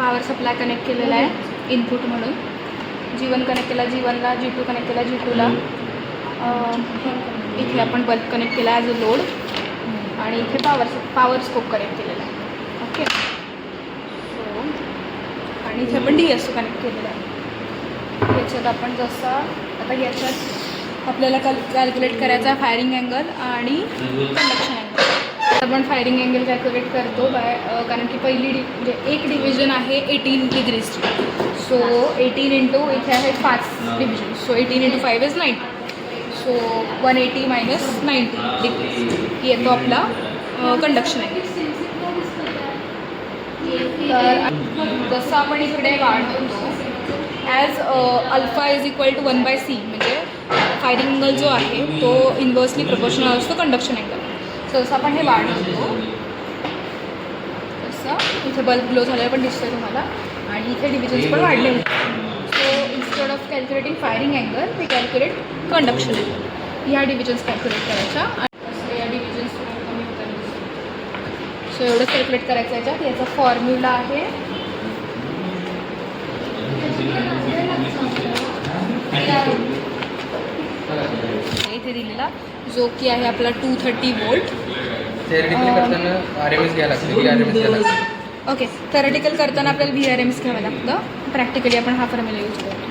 Power supply connect केलेला आहे input म्हणून. G1 कनेक्ट केला G1ला, G2 कनेक्ट केला G2ला. इथे आपण बल्ब कनेक्ट केला ॲज अ लोड आणि इथे पॉवर स्कोप कनेक्ट केलेला आहे. ओके, सो आणि इथे आपण DSO कनेक्ट केलेला आहे. याच्यात आपण जसा आता याच्यात आपल्याला कॅल्क्युलेट करायचा फायरिंग अँगल आणि कंडक्शन अँगल. आपण फायरिंग अँगल कॅल्क्युलेट करतो कारण की पहिली म्हणजे एक डिव्हिजन आहे 18 डिग्रीजची. सो 18 इंटू इथे आहे 5 division. So 18 into 5 is 90. So 180 minus 90 degrees येतो आपला कंडक्शन अँगल. तर जसं आपण इकडे वाढवतो as alpha is equal to 1/c म्हणजे फायरिंग अँगल जो आहे तो इन्व्हर्सली प्रोपोर्शनल असतो कंडक्शन अँगल. सो जसं आपण हे वाढवतो तसं इथे बल्ब ग्लो झालेला पण दिसतोय तुम्हाला आणि इथे डिव्हिजन्स पण वाढले होते. So instead of calculating firing angle we calculate conduction angle. ह्या डिव्हिजन्स कॅल्क्युलेट करायच्या आणि या डिव्हिजन्स कमी होतात. सो एवढंच कॅल्क्युलेट करायचं याच्यात. याचा फॉर्म्युला आहे इथे दिलेला जो की आहे आपला 230 वोल्ट. ओके, थेरटिकल करताना आपल्याला VRMS घ्यावं लागतं. प्रॅक्टिकली आपण हा फॉर्म्युला यूज करतो.